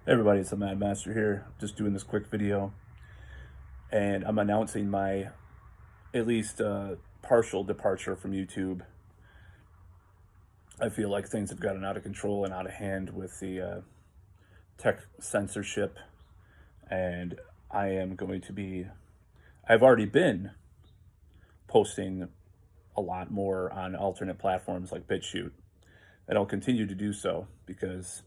Hey everybody, it's the Mad Master here. Just doing this quick video, and I'm announcing my at least partial departure from YouTube. I feel like things have gotten out of control and out of hand with the tech censorship, and I am going to be. I've already been posting a lot more on alternate platforms like BitChute, and I'll continue to do so because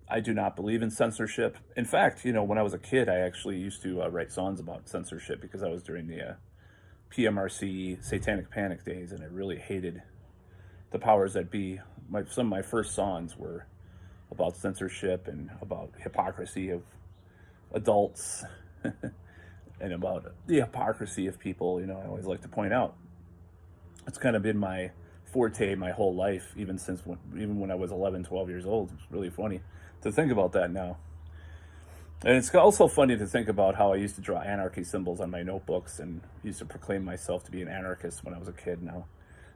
I do not believe in censorship. In fact, when I was a kid, I actually used to write songs about censorship because I was during the PMRC Satanic Panic days, and I really hated the powers that be. Some of my first songs were about censorship and about hypocrisy of adults and about the hypocrisy of people. I always like to point out it's kind of been my forte my whole life, even when I was 11, 12 years old. It's really funny to think about that now. And it's also funny to think about how I used to draw anarchy symbols on my notebooks and used to proclaim myself to be an anarchist when I was a kid. Now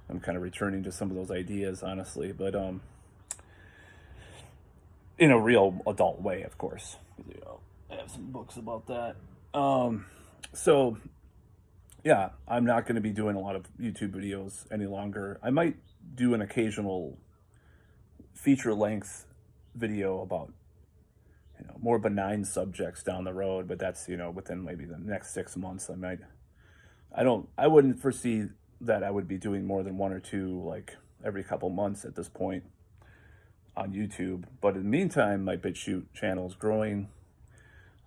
I'm kind of returning to some of those ideas, honestly, but in a real adult way, of course. I have some books about that. So yeah, I'm not going to be doing a lot of YouTube videos any longer. I might do an occasional feature length video about more benign subjects down the road, but that's within maybe the next 6 months. I wouldn't foresee that I would be doing more than one or two like every couple months at this point on YouTube. But in the meantime, my BitChute channel is growing.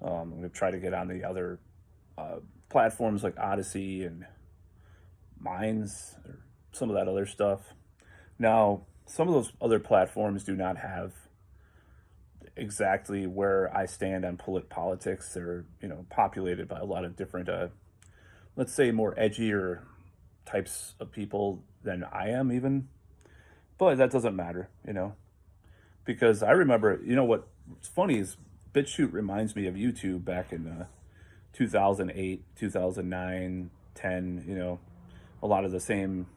I'm going to try to get on the other platforms like Odyssey and Minds or some of that other stuff. Now, some of those other platforms do not have exactly where I stand on politics. They're populated by a lot of different, let's say, more edgier types of people than I am even. But that doesn't matter, because I remember, what's funny is BitChute reminds me of YouTube back in 2008, 2009, 10. A lot of the same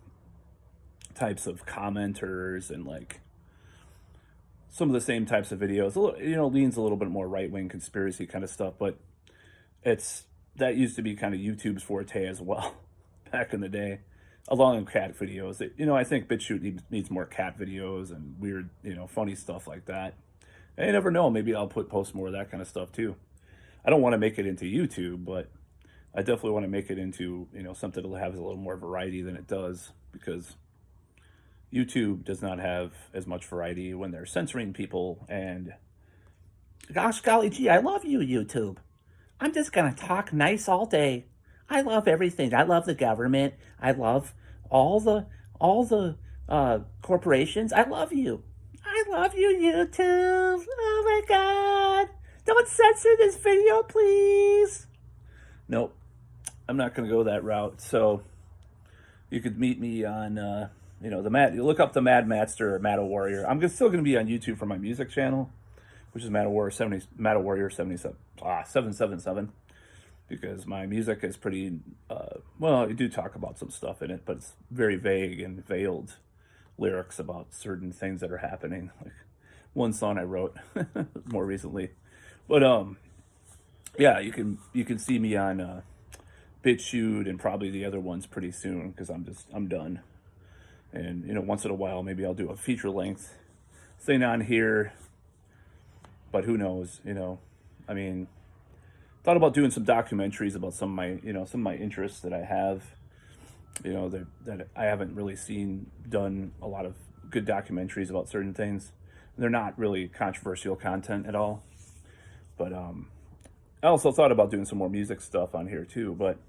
types of commenters and like some of the same types of videos. Leans a little bit more right-wing conspiracy kind of stuff, but that used to be kind of YouTube's forte as well back in the day, along with cat videos. I think BitChute needs more cat videos and weird, funny stuff like that. And you never know, maybe I'll post more of that kind of stuff too. I don't want to make it into YouTube, but I definitely want to make it into something that has a little more variety than it does, because YouTube does not have as much variety when they're censoring people. And gosh golly gee, I love you, YouTube. I'm just gonna talk nice all day. I love everything. I love the government. I love all the corporations. I love you. I love you, YouTube. Oh my God. Don't censor this video, please. Nope. I'm not going to go that route. So you could meet me on, you look up the Mad Master or Mad Warrior. I'm still going to be on YouTube for my music channel, which is Mad Warrior 777, because my music is pretty, I do talk about some stuff in it, but it's very vague and veiled lyrics about certain things that are happening. Like one song I wrote more recently. But yeah, you can see me on BitChute and probably the other ones pretty soon, because I'm done. And once in a while maybe I'll do a feature length thing on here, but who knows? I mean, thought about doing some documentaries about some of my interests that I have, that I haven't really seen done a lot of good documentaries about certain things. They're not really controversial content at all. But I also thought about doing some more music stuff on here too, but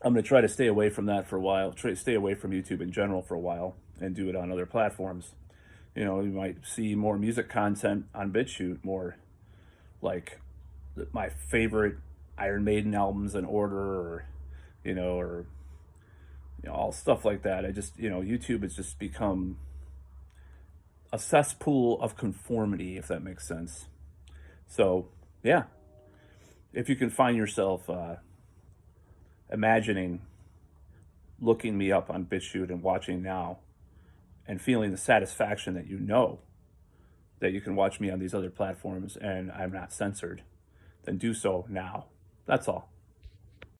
I'm going to try to stay away from that for a while, try to stay away from YouTube in general for a while, and do it on other platforms. You might see more music content on BitChute, more like my favorite Iron Maiden albums in order, or all stuff like that. YouTube has just become a cesspool of conformity, if that makes sense. So yeah, if you can find yourself imagining looking me up on BitChute and watching now, and feeling the satisfaction that that you can watch me on these other platforms and I'm not censored, then do so now. That's all.